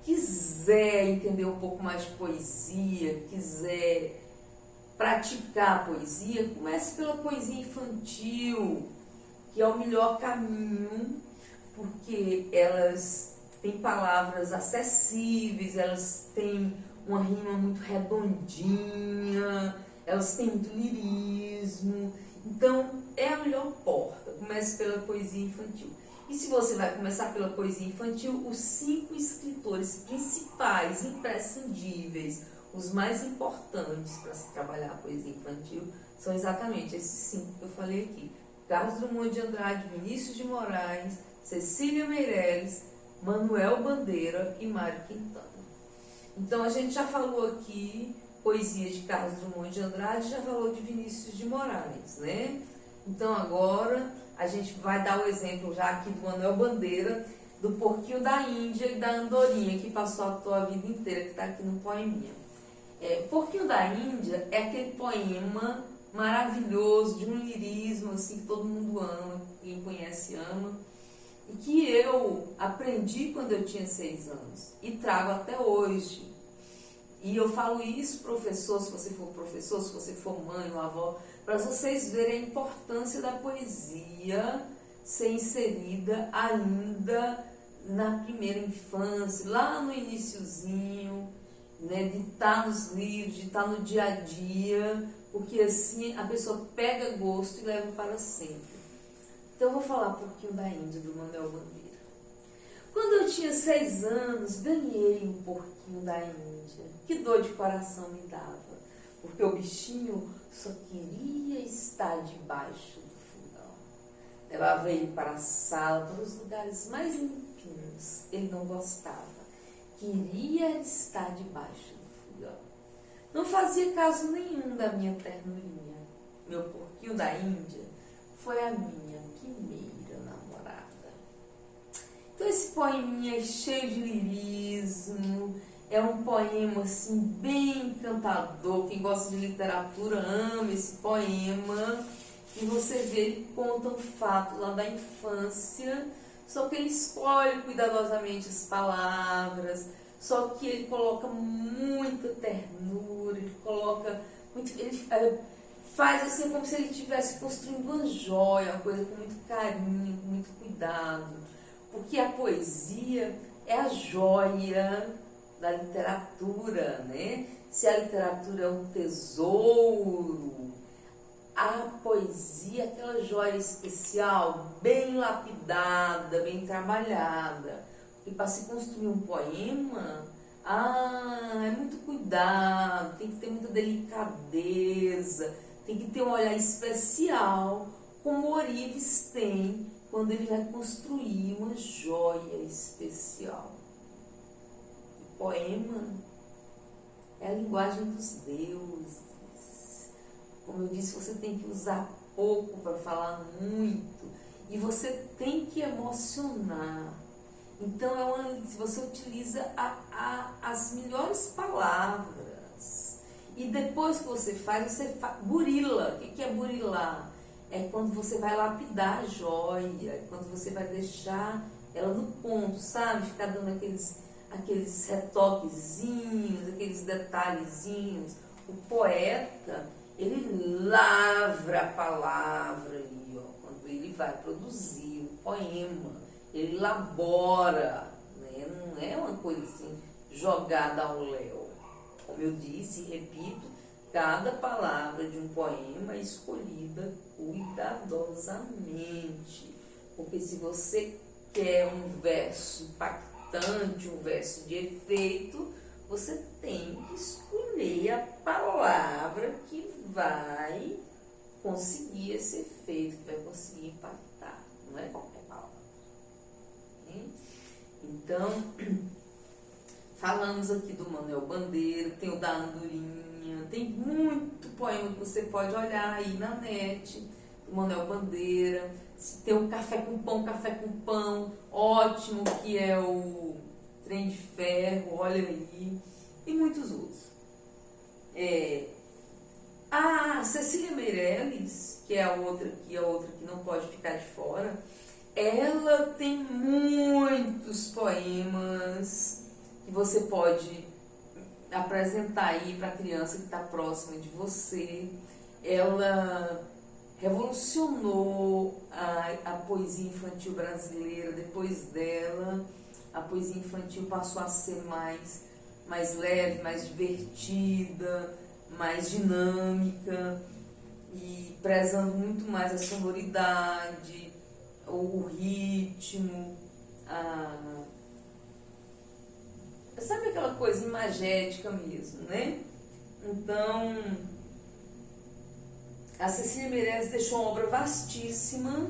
quiser entender um pouco mais de poesia, quiser praticar a poesia, comece pela poesia infantil, que é o melhor caminho, porque elas têm palavras acessíveis, elas têm uma rima muito redondinha, elas têm muito lirismo. Então, é a melhor porta. Comece pela poesia infantil. E se você vai começar pela poesia infantil, os 5 escritores principais, imprescindíveis, os mais importantes para se trabalhar a poesia infantil, são exatamente esses 5 que eu falei aqui. Carlos Drummond de Andrade, Vinícius de Moraes, Cecília Meirelles, Manuel Bandeira e Mário Quintana. Então, a gente já falou aqui poesia de Carlos Drummond de Andrade, já falou de Vinícius de Moraes, né? Então, agora a gente vai dar o exemplo já aqui do Manuel Bandeira, do porquinho da Índia e da andorinha, que passou a tua vida inteira, que está aqui no poeminha. O Porquinho da Índia é aquele poema maravilhoso, de um lirismo, assim, que todo mundo ama, quem conhece ama, e que eu aprendi quando eu tinha 6 anos, e trago até hoje. E eu falo isso, professor, se você for professor, se você for mãe ou avó, para vocês verem a importância da poesia ser inserida ainda na primeira infância, lá no iniciozinho, né, de estar nos livros, de estar no dia a dia, porque assim a pessoa pega gosto e leva para sempre. Então eu vou falar um pouquinho da Índia, do Manuel Bandeira. Quando eu tinha 6 anos, ganhei um porquinho da Índia. Que dor de coração me dava, porque o bichinho só queria estar debaixo do fogão. Levava ele para a sala, para os lugares mais limpinhos. Ele não gostava. Queria estar debaixo do fogão. Não fazia caso nenhum da minha ternurinha. Meu porquinho da Índia foi a minha primeira namorada. Então esse poeminha é cheio de lirismo, é um poema assim bem encantador. Quem gosta de literatura ama esse poema. E você vê, ele conta um fato lá da infância, só que ele escolhe cuidadosamente as palavras, só que ele coloca muita ternura, ele coloca muito, ele faz assim como se ele estivesse construindo uma joia, uma coisa com muito carinho, com muito cuidado, porque a poesia é a joia da literatura, né? Se a literatura é um tesouro, a poesia é aquela joia especial, bem lapidada, bem trabalhada. E para se construir um poema, é muito cuidado, tem que ter muita delicadeza, tem que ter um olhar especial, como o Orives tem quando ele vai construir uma joia especial. O poema é a linguagem dos deuses. Como eu disse, você tem que usar pouco para falar muito. E você tem que emocionar. Então, se você utiliza as melhores palavras. E depois que você faz, burila. O que é burilar? É quando você vai lapidar a joia. É quando você vai deixar ela no ponto, sabe? Ficar dando aqueles retoquezinhos, aqueles detalhezinhos. O poeta, ele lavra a palavra ali, ó, quando ele vai produzir o poema, ele elabora, né? Não é uma coisa assim jogada ao léu. Como eu disse e repito, cada palavra de um poema é escolhida cuidadosamente, porque se você quer um verso impactante, um verso de efeito, você tem que escolher a palavra que vai conseguir esse efeito, que vai conseguir impactar. Não é qualquer palavra. Então, falamos aqui do Manuel Bandeira, tem o da Andorinha, tem muito poema que você pode olhar aí na net, do Manuel Bandeira. Tem o Café com Pão, ótimo, que é o Trem de Ferro, olha aí, e muitos outros. A Cecília Meirelles, que é a outra que não pode ficar de fora, ela tem muitos poemas que você pode apresentar aí para a criança que está próxima de você. Ela revolucionou a poesia infantil brasileira. Depois dela, a poesia infantil passou a ser mais leve, mais divertida, mais dinâmica e prezando muito mais a sonoridade, o ritmo, sabe aquela coisa imagética mesmo, né? Então, a Cecília Meirelles deixou uma obra vastíssima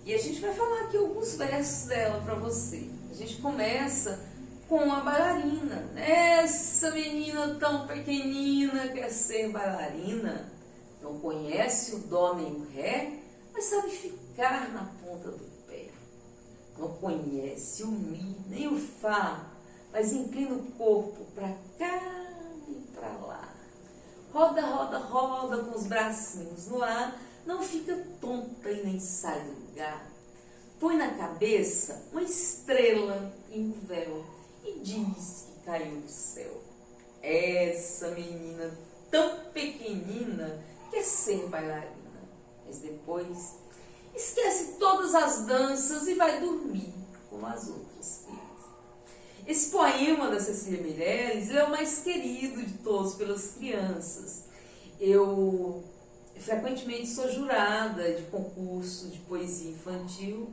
e a gente vai falar aqui alguns versos dela para você. A gente começa com a bailarina. Essa menina tão pequenina quer ser bailarina, não conhece o dó nem o ré, mas sabe ficar na ponta do pé. Não conhece o mi nem o fá, mas inclina o corpo para cá e para lá. Roda, roda, roda com os bracinhos no ar, não fica tonta e nem sai do lugar. Põe na cabeça uma estrela e um véu e diz que caiu do céu. Essa menina tão pequenina quer ser bailarina, mas depois esquece todas todas as danças e vai dormir como as outras crianças. Esse poema da Cecília Meirelles é o mais querido de todos pelas crianças. Eu frequentemente sou jurada de concurso de poesia infantil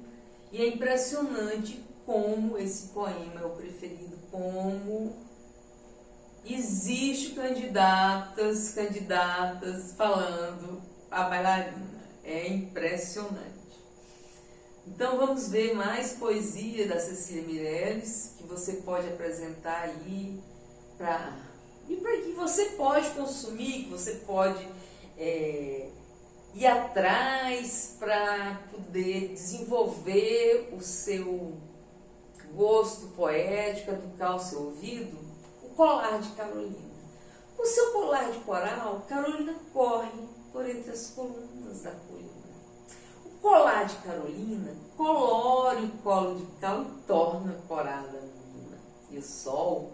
e é impressionante como esse poema é o preferido, como existe candidatas falando a bailarina. É impressionante. Então vamos ver mais poesia da Cecília Meirelles, que você pode apresentar aí para que você pode consumir, que você pode ir atrás para poder desenvolver o seu gosto poético, educar o seu ouvido. O colar de Carolina. Com o seu colar de coral, Carolina corre por entre as colunas da colina. O colar de Carolina colore o colo de cal e torna corada a menina. E o sol,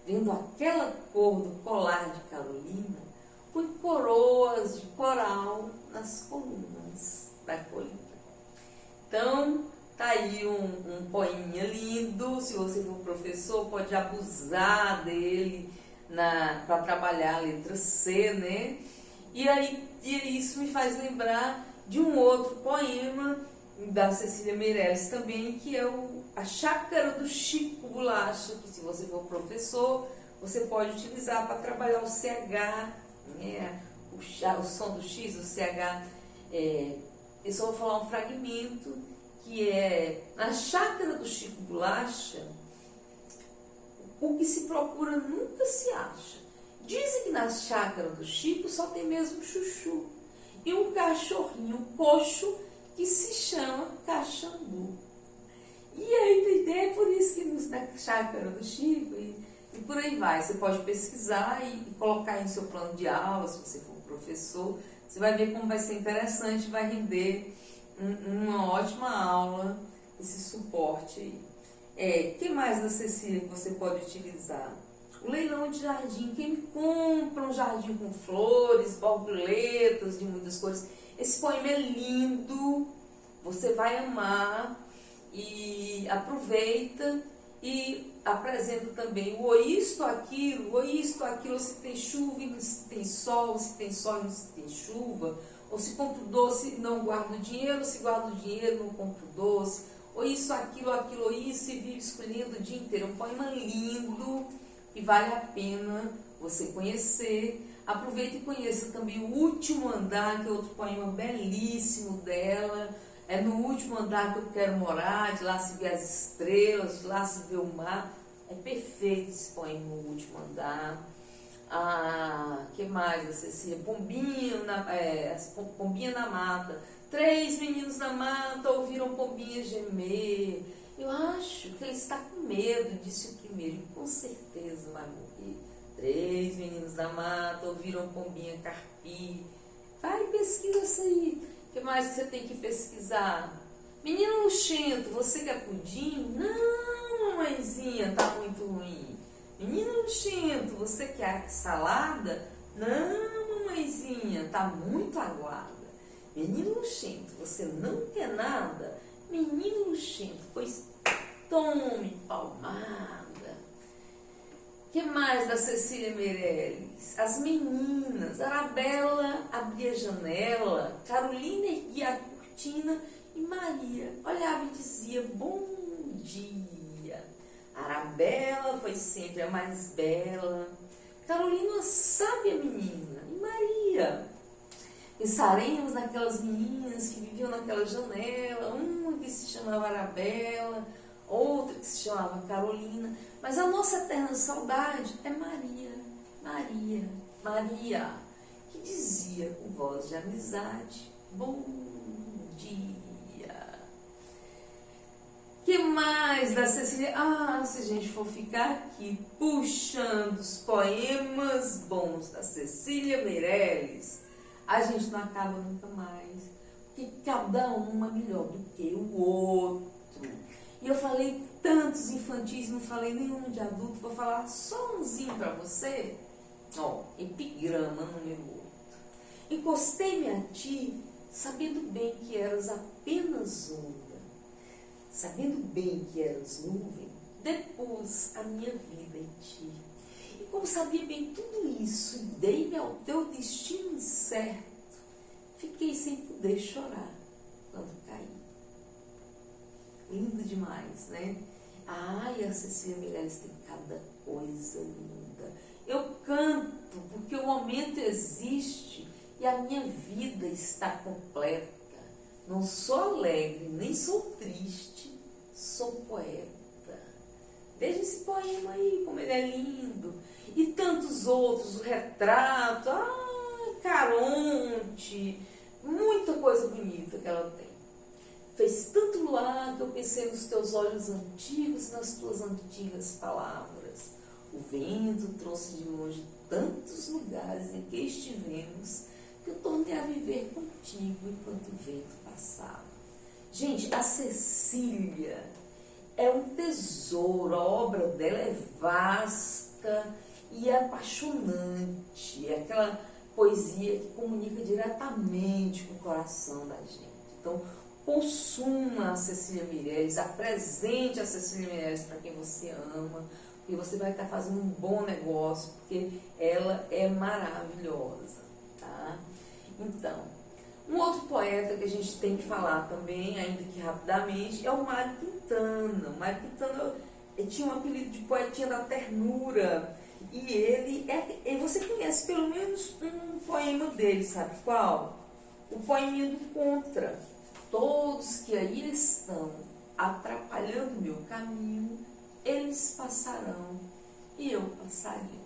vendo aquela cor do colar de Carolina, põe coroas de coral nas colunas da colina. Então, tá aí um poeminha lindo. Se você for professor, pode abusar dele para trabalhar a letra C, né? E isso me faz lembrar de um outro poema da Cecília Meirelles também, que é A Chácara do Chico Bolacha, que se você for professor, você pode utilizar para trabalhar o CH, né? O som do X, o CH. Eu só vou falar um fragmento, que é: na chácara do Chico Bolacha, o que se procura nunca se acha. Dizem que na chácara do Chico só tem mesmo chuchu e um cachorrinho coxo que se chama Caxambu. E aí é por isso que na chácara do Chico e por aí vai. Você pode pesquisar e colocar aí no seu plano de aula, se você for professor. Você vai ver como vai ser interessante, vai render uma ótima aula, esse suporte aí. Que mais da Cecília que você pode utilizar? O leilão de jardim. Quem compra um jardim com flores, borboletas de muitas cores? Esse poema é lindo, você vai amar. E aproveita e apresenta também o isto, aquilo, se tem chuva e se tem sol, se tem sol e não se tem chuva, ou se compro doce e não guardo dinheiro, se guardo dinheiro não compro doce, ou isso, aquilo, isso, e vive escolhendo o dia inteiro. Um poema lindo e vale a pena você conhecer. Aproveita e conheça também O Último Andar, que é outro poema belíssimo dela. É no último andar que eu quero morar, de lá se vê as estrelas, de lá se vê o mar. É perfeito esse poema, O Último Andar. Que mais, Cecília? Pombinha na mata. 3 meninos na mata ouviram pombinha gemer. Eu acho que ele está com medo, disse o primeiro, e com certeza vai morrer. 3 meninos na mata ouviram pombinha carpir. Vai, pesquisa isso aí. O que mais que você tem que pesquisar? Menino luxento, você quer pudim? Não, mamãezinha, tá muito ruim. Menino luxento, você quer salada? Não, mamãezinha, tá muito aguada. Menino luxento, você não quer nada? Menino luxento, pois tome palmada. O que mais da Cecília Meirelles? As meninas. Arabella abria a janela, Carolina erguia a cortina e Maria olhava e dizia bom dia. Arabella foi sempre a mais bela, Carolina uma sábia menina e Maria. Pensaremos naquelas meninas que viviam naquela janela, uma que se chamava Arabella, outra que se chamava Carolina, mas a nossa eterna saudade é Maria, que dizia com voz de amizade, bom dia. Que mais da Cecília? Se a gente for ficar aqui puxando os poemas bons da Cecília Meirelles, a gente não acaba nunca mais, porque cada um é melhor do que o outro. E eu falei tantos infantis, não falei nenhum de adulto, vou falar só umzinho para você. Epigrama número 8. Encostei-me a ti, sabendo bem que eras apenas uma. sabendo bem que eras nuvem, depus a minha vida em ti. E como sabia bem tudo isso, e dei-me ao teu destino incerto, fiquei sem poder chorar quando caí. Lindo demais, né? Ai, a Cecília Meirelles tem cada coisa linda. Eu canto porque o momento existe e a minha vida está completa. Não sou alegre, nem sou triste, sou poeta. Veja esse poema aí, como ele é lindo. E tantos outros, o retrato, Caronte, muita coisa bonita que ela tem. Fez tanto luar que eu pensei nos teus olhos antigos e nas tuas antigas palavras. O vento trouxe de longe tantos lugares em que estivemos que eu tornei a viver contigo enquanto o vento passava. Gente, a Cecília é um tesouro, a obra dela é vasta e apaixonante. É aquela poesia que comunica diretamente com o coração da gente. Então, consuma a Cecília Meirelles, apresente a Cecília Meirelles para quem você ama, porque você vai estar fazendo um bom negócio, porque ela é maravilhosa, tá? Então, um outro poeta que a gente tem que falar também, ainda que rapidamente, é o Mário Quintana. O Mário Quintana tinha um apelido de poetinha da ternura, e e você conhece pelo menos um poema dele, sabe qual? O poeminha do Contra. Todos que aí estão atrapalhando meu caminho, eles passarão e eu passarei.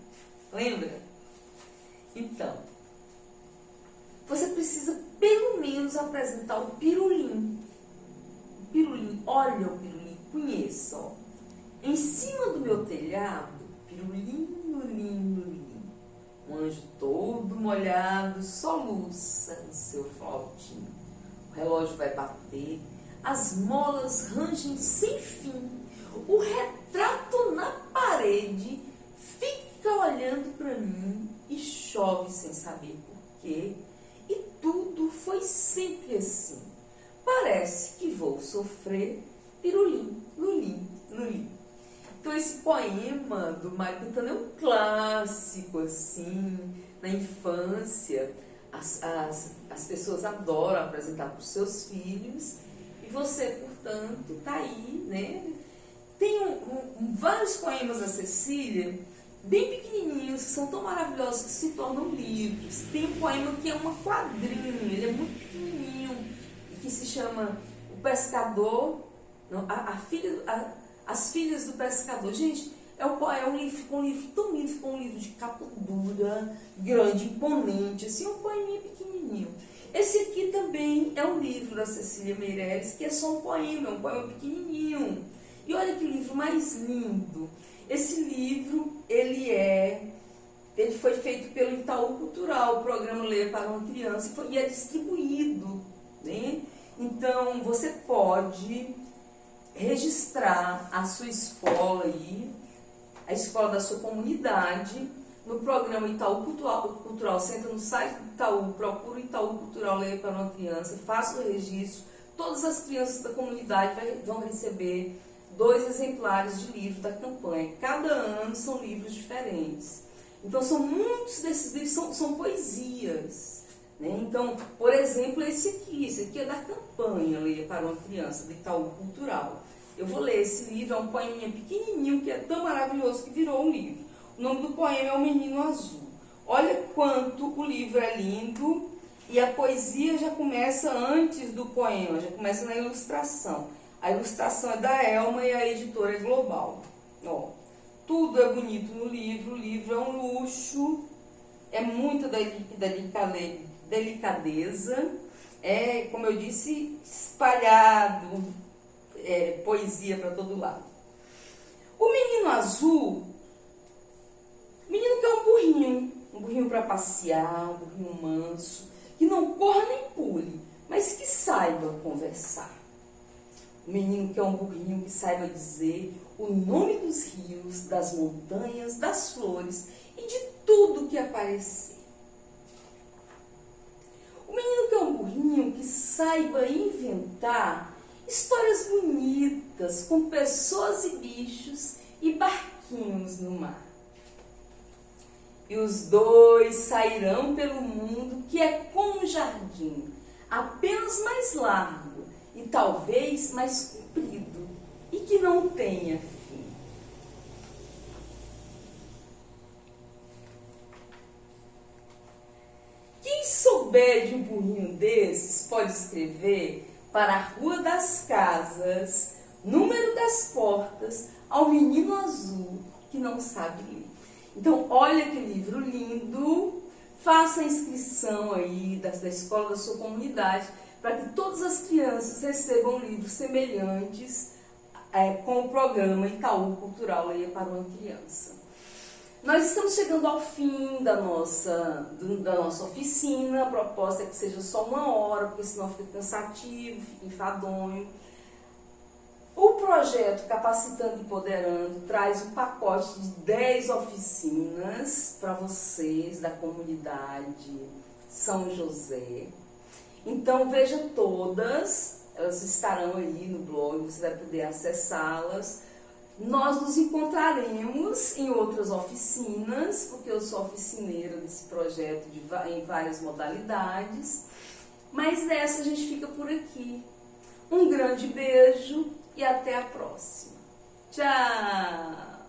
Lembra? Então, você precisa pelo menos apresentar o pirulim. O pirulim, olha o pirulim, conheça, ó. Em cima do meu telhado, pirulim, lulim, lulim. Um anjo todo molhado soluça no seu flautim. O relógio vai bater, as molas rangem sem fim. O retrato na parede fica olhando para mim e chove sem saber porquê. E tudo foi sempre assim. Parece que vou sofrer pirulim, lulim, lulim. Então esse poema do Mário Quintana é um clássico, assim, na infância. As pessoas adoram apresentar para os seus filhos e você, portanto, está aí, né? Tem vários poemas da Cecília, bem pequenininhos, que são tão maravilhosos que se tornam livros. Tem um poema que é uma quadrinha, ele é muito pequenininho, que se chama O Pescador, não, As Filhas do Pescador. Gente, um livro, ficou um livro tão lindo, ficou um livro de capa dura, grande, imponente, assim, um poeminha pequenininho. Esse aqui também é um livro da Cecília Meirelles, que é só um poema pequenininho. E olha que livro mais lindo. Esse livro, ele foi feito pelo Itaú Cultural, o programa Ler para uma Criança, e é distribuído, né? Então, você pode registrar a sua escola aí, a escola da sua comunidade, no programa Itaú Cultural. Você entra no site do Itaú, procura o Itaú Cultural Ler para uma Criança, faça o registro. Todas as crianças da comunidade vão receber 2 exemplares de livro da campanha. Cada ano são livros diferentes. Então, muitos desses livros são poesias, né? Então, por exemplo, esse aqui é da campanha Leia para uma Criança, do Itaú Cultural. Eu vou ler esse livro, é um poeminha pequenininho, que é tão maravilhoso que virou um livro. O nome do poema é O Menino Azul. Olha quanto o livro é lindo, e a poesia já começa antes do poema, já começa na ilustração. A ilustração é da Elma e a editora é Global. Ó, tudo é bonito no livro, o livro é um luxo, é muita delicadeza, é, como eu disse, espalhado, poesia para todo lado. O Menino Azul, o menino que é um burrinho para passear, um burrinho manso, que não corra nem pule, mas que saiba conversar. O menino que é um burrinho que saiba dizer o nome dos rios, das montanhas, das flores e de tudo que aparecer. O menino que é um burrinho que saiba inventar Histórias bonitas, com pessoas e bichos e barquinhos no mar. E os dois sairão pelo mundo, que é como um jardim, apenas mais largo e talvez mais comprido, e que não tenha fim. Quem souber de um burrinho desses pode escrever para a Rua das Casas, número das portas, ao menino azul que não sabe ler. Então, olha que livro lindo, faça a inscrição aí da escola da sua comunidade, para que todas as crianças recebam livros semelhantes com o programa Itaú Cultural Leia para uma Criança. Nós estamos chegando ao fim da nossa oficina. A proposta é que seja só 1 hora, porque senão fica cansativo, fica enfadonho. O projeto Capacitando e Empoderando traz um pacote de 10 oficinas para vocês da comunidade São José. Então veja todas, elas estarão aí no blog, você vai poder acessá-las. Nós nos encontraremos em outras oficinas, porque eu sou oficineira desse projeto em várias modalidades, mas nessa a gente fica por aqui. Um grande beijo e até a próxima. Tchau!